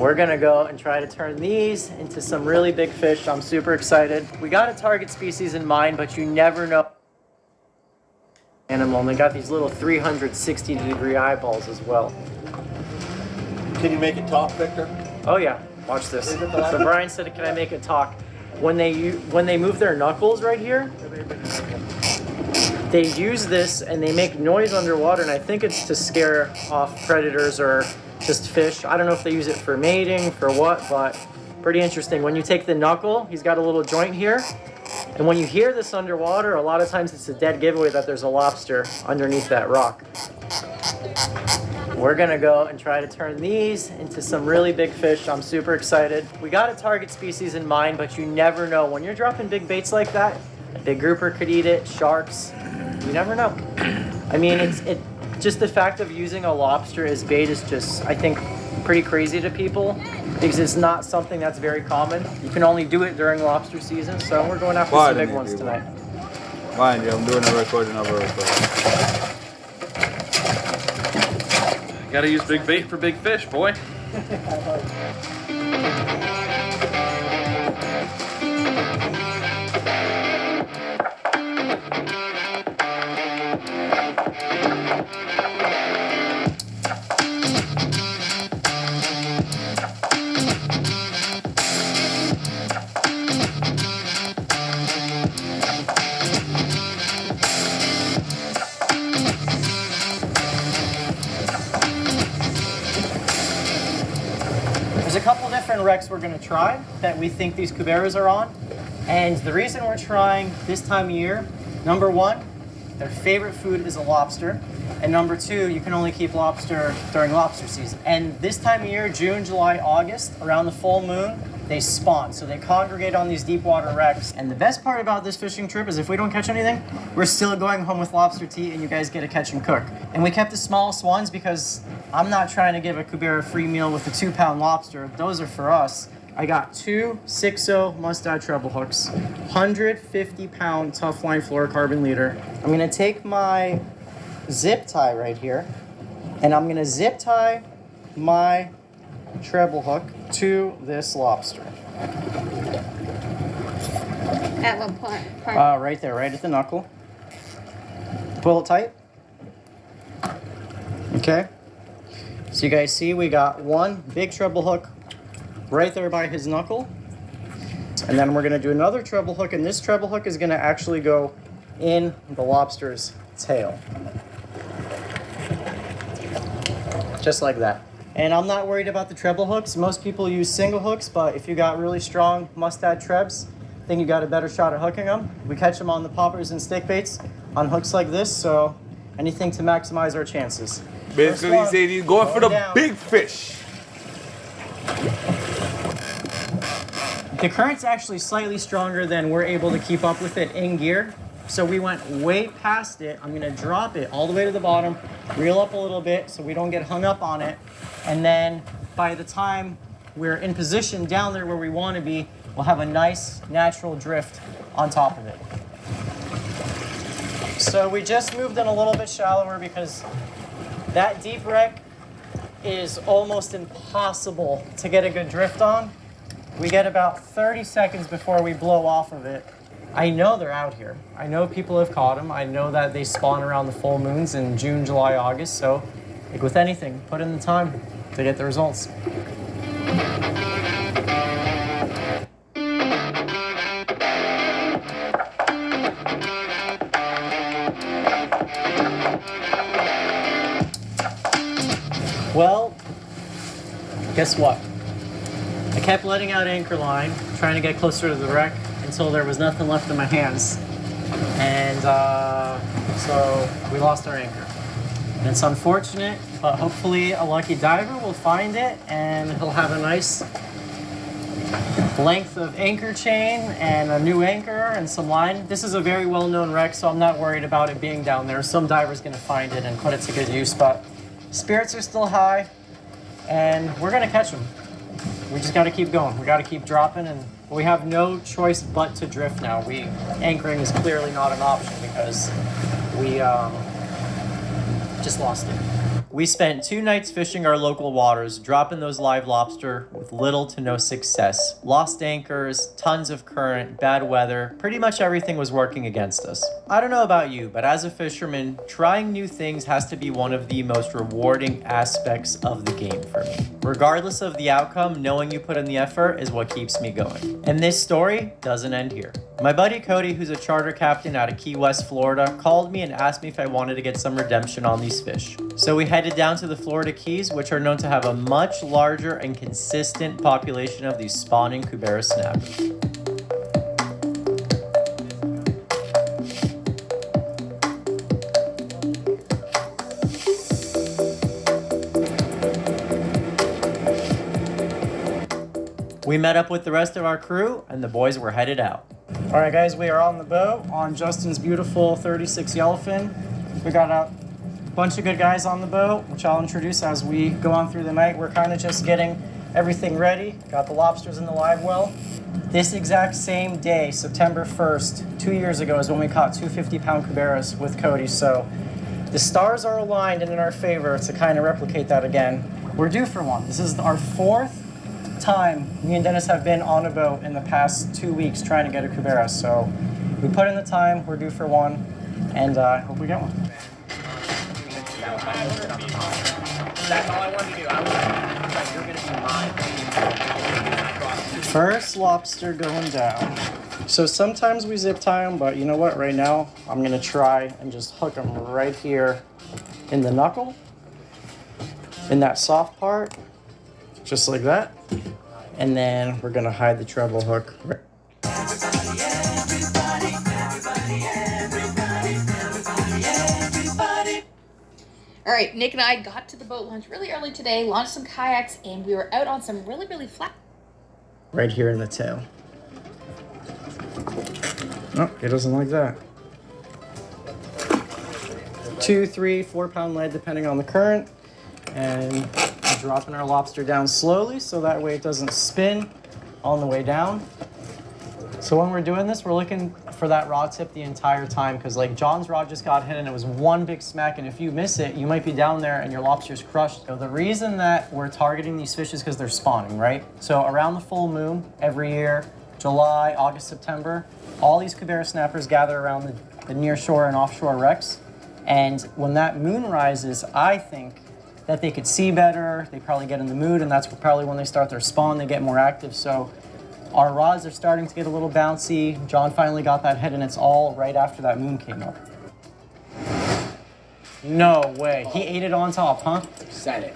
We're gonna go and try to turn these into some really big fish. I'm super excited. We got a target species in mind, but you never know. Animal, and they got these little 360-degree eyeballs as well. Can you make it talk, Victor? Oh yeah, watch this. So Brian said, can I make it talk? When they move their knuckles right here, they use this and they make noise underwater, and I think it's to scare off predators or just fish. I don't know if they use it for mating, for what, but pretty interesting. When you take the knuckle, he's got a little joint here, and when you hear this underwater, a lot of times it's a dead giveaway that there's a lobster underneath that rock. We're gonna go and try to turn these into some really big fish. I'm super excited. We got a target species in mind, but you never know. When you're dropping big baits like that, a big grouper could eat it, sharks, you never know. I mean, it just the fact of using a lobster as bait is just, I think, pretty crazy to people because it's not something that's very common. You can only do it during lobster season, so we're going after some big ones tonight. Mind you, I'm doing a recording of a recording. Gotta use big bait for big fish, boy. There's a couple different wrecks we're going to try that we think these cuberas are on. And the reason we're trying this time of year, number one, their favorite food is a lobster. And number two, you can only keep lobster during lobster season. And this time of year, June, July, August, around the full moon, they spawn. So they congregate on these deep water wrecks. And the best part about this fishing trip is if we don't catch anything, we're still going home with lobster tea and you guys get to catch and cook. And we kept the smallest ones because I'm not trying to give a cubera a free meal with a 2-pound lobster. Those are for us. I got 2 6-0 mustad treble hooks, 150-pound tough line fluorocarbon leader. I'm gonna take my zip tie right here, and I'm gonna zip tie my treble hook to this lobster. At what point? Right there, right at the knuckle. Pull it tight. Okay. So you guys see we got one big treble hook right there by his knuckle. And then we're gonna do another treble hook, and this treble hook is gonna actually go in the lobster's tail. Just like that. And I'm not worried about the treble hooks. Most people use single hooks, but if you got really strong mustad trebs, I think you got a better shot at hooking them. We catch them on the poppers and stick baits on hooks like this, so anything to maximize our chances. Basically, he said he's going for the big fish. The current's actually slightly stronger than we're able to keep up with it in gear. So we went way past it. I'm gonna drop it all the way to the bottom, reel up a little bit so we don't get hung up on it. And then by the time we're in position down there where we wanna be, we'll have a nice natural drift on top of it. So we just moved in a little bit shallower because that deep wreck is almost impossible to get a good drift on. We get about 30 seconds before we blow off of it. I know they're out here. I know people have caught them. I know that they spawn around the full moons in June, July, August. So, like with anything, put in the time to get the results. Well, guess what? I kept letting out anchor line, trying to get closer to the wreck until there was nothing left in my hands. And so we lost our anchor. And it's unfortunate, but hopefully a lucky diver will find it and he'll have a nice length of anchor chain and a new anchor and some line. This is a very well-known wreck, so I'm not worried about it being down there. Some diver's gonna find it and put it to good use, but spirits are still high and we're gonna catch them. We just gotta keep going. We gotta keep dropping, and we have no choice but to drift now. Anchoring is clearly not an option because we just lost it. We spent 2 nights fishing our local waters, dropping those live lobster with little to no success. Lost anchors, tons of current, bad weather, pretty much everything was working against us. I don't know about you, but as a fisherman, trying new things has to be one of the most rewarding aspects of the game for me. Regardless of the outcome, knowing you put in the effort is what keeps me going. And this story doesn't end here. My buddy Cody, who's a charter captain out of Key West, Florida, called me and asked me if I wanted to get some redemption on these fish. So we headed down to the Florida Keys, which are known to have a much larger and consistent population of these spawning Cubera snappers. We met up with the rest of our crew and the boys were headed out. All right, guys, we are on the boat on Justin's beautiful 36 yellowfin. We got a bunch of good guys on the boat, which I'll introduce as we go on through the night. We're kind of just getting everything ready. Got the lobsters in the live well. This exact same day, September 1st, 2 years ago, is when we caught 2 50-pound Cuberas with Cody. So the stars are aligned and in our favor to kind of replicate that again. We're due for one. This is our 4th time me and Dennis have been on a boat in the past 2 weeks trying to get a Cubera. So we put in the time, we're due for one, and I hope we get one. That's all I wanted to do. You're going to be mine. First lobster going down. So sometimes we zip tie them, but you know what? Right now, I'm going to try and just hook them right here in the knuckle, in that soft part, just like that. And then we're gonna hide the treble hook. All right, Nick and I got to the boat launch really early today, launched some kayaks, and we were out on some really flat. Right here in the tail. Oh, it doesn't like that. 2, 3, 4 pound lead depending on the current. And dropping our lobster down slowly so that way it doesn't spin on the way down. So when we're doing this, we're looking for that rod tip the entire time because like John's rod just got hit and it was one big smack, and if you miss it, you might be down there and your lobster's crushed. So the reason that we're targeting these fish is because they're spawning, right? So around the full moon every year, July, August, September, all these Cubera snappers gather around the near shore and offshore wrecks. And when that moon rises, I think that they could see better, they probably get in the mood, and that's probably when they start their spawn, they get more active. So our rods are starting to get a little bouncy. John finally got that hit, and it's all right after that moon came up. No way, he ate it on top, huh? Set it.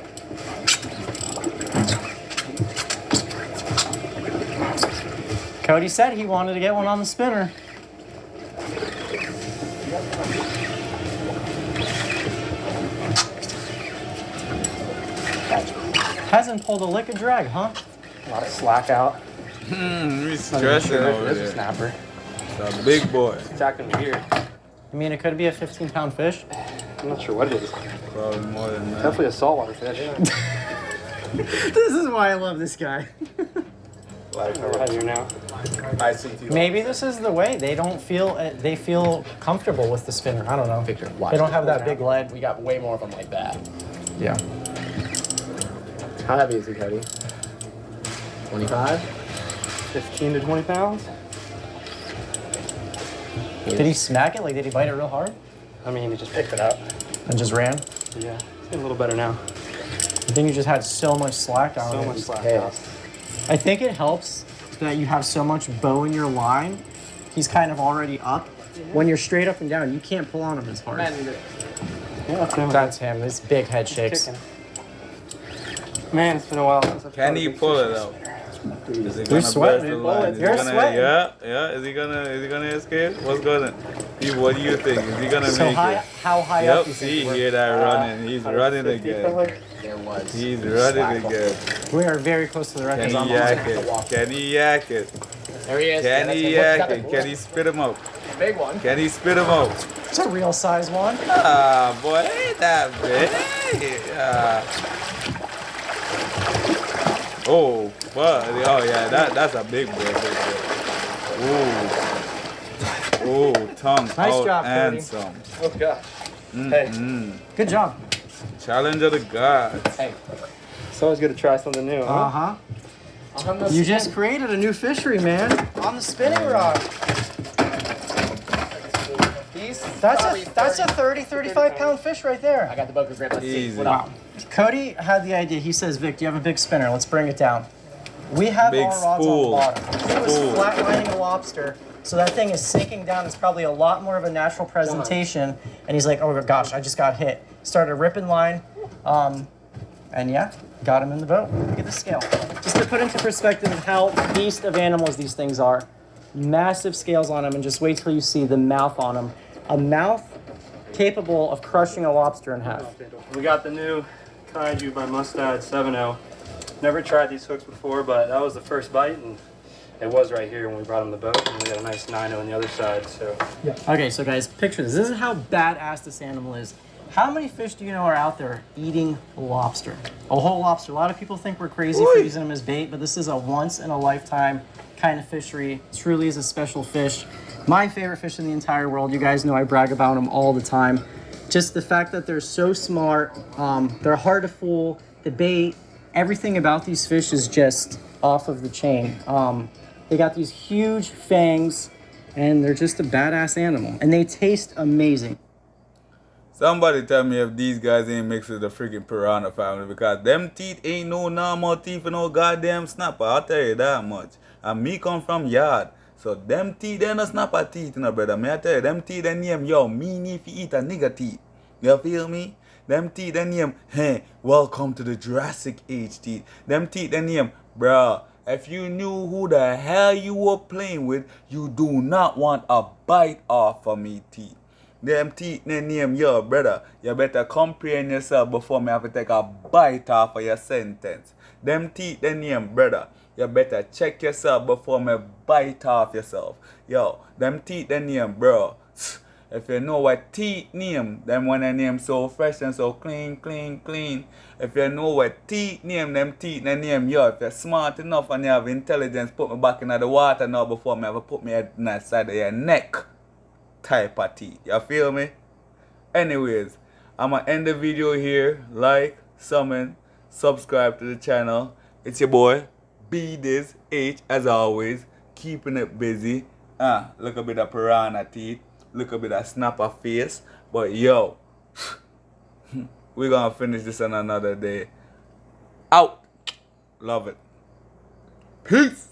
Cody said he wanted to get one on the spinner. Hasn't pulled a lick of drag, huh? A lot of slack out. He's stressing over There's a there. snapper. It's a big boy. It's attacking me here. I mean, it could be a 15-pound fish. I'm not sure what it is. Probably more than that. Definitely a saltwater fish. This is why I love this guy. We're right here now. Maybe this is the way. They don't feel, they feel comfortable with the spinner. I don't know. Picture. They don't have that big lead. We got way more of them like that. Yeah. How heavy is he, Cody? 25? 15 to 20 pounds? Did he smack it? Like, did he bite it real hard? I mean, he just picked it up. And just ran? Yeah, it's getting a little better now. I think you just had so much slack on it. So much slack out. I think it helps that you have so much bow in your line. He's kind of already up. When you're straight up and down, you can't pull on him as hard. Yeah, that's him. That's him. This big head shakes. Kicking. Man, it's been a while since I've Can caught a he big pull fish. it out? Is he You're gonna sweating, burst the dude. line? Is he You're gonna, sweating. Yeah. Is he gonna escape? What's gonna? What do you think? Is he gonna So make high, it? how high Yep. up you think See, you were? hear that running? He's running 150 again. probably. There was. He's running again. We are very close to the wreck. Can Because he I'm yak it? Can he yak it? There he is. Can That's he him. yak it? Can he spit him out? Big one. Can he spit him out? It's a real size one. Ah, boy, ain't that big. Oh, but oh yeah, that's a big boy. Ooh, tongue Nice out job, and Cody. some. Oh gosh. Hey. Good job. Challenge of the gods. Hey, It's always good to try something new, huh? Uh-huh. on the You just created a new fishery, man. On the spinning rod. That's a 35 pound fish right I there. got the boat grip. Let's see. Easy. What up? Cody had the idea. He says, Vic, do you have a big spinner? Let's bring it down. We have Big our rods spool. on the bottom. He was Spool. flatlining a lobster, so that thing is sinking down. It's probably a lot more of a natural presentation. And he's like, oh gosh, I just got hit. Started ripping line, and yeah, got him in the boat. Look at the scale. Just to put into perspective of how beast of animals these things are. Massive scales on them, and just wait till you see the mouth on them. A mouth capable of crushing a lobster in half. We got the new Kaiju by Mustad 7.0. Never tried these hooks before, but that was the first bite, and it was right here when we brought him the boat. And we got a nice 9.0 on the other side, so. Okay, so guys, picture this. This is how badass this animal is. How many fish do you know are out there eating lobster? A whole lobster. A lot of people think we're crazy for using them as bait, but this is a once-in-a-lifetime kind of fishery. It truly is a special fish. My favorite fish in the entire world. You guys know I brag about them all the time. Just the fact that they're so smart, they're hard to fool, the bait, everything about these fish is just off of the chain. They got these huge fangs, and they're just a badass animal. And they taste amazing. Somebody tell me if these guys ain't mixed with the freaking piranha family, because them teeth ain't no normal teeth for no goddamn snapper. I'll tell you that much. And me come from yard. So them teeth, they no snapper teeth, you know, brother. Me I tell you, them teeth they name, yo, me need to eat a nigga teeth. You feel me? Them teeth they name, hey, welcome to the Jurassic Age teeth. Them teeth they name, bruh, if you knew who the hell you were playing with, you do not want a bite off of me teeth. Them teeth they name, yo, brother, you better comprehend yourself before me have to take a bite off of your sentence. Them teeth they name, brother, you better check yourself before me bite off yourself. Yo, them teeth they name, bro. If you know what teeth name, them when they name so fresh and so clean, clean, clean. If you know what teeth name, them teeth they name, yo, if you're smart enough and you have intelligence, put me back in the water now before me have to put me head in the side of your neck. Type of teeth. You feel me? Anyways, I'm gonna end the video here. Like, summon, subscribe to the channel. It's your boy, B-diz, H, as always. Keeping it busy. Look a bit of piranha teeth. Look a bit of snapper face. But yo, we're gonna finish this on another day. Out. Love it. Peace.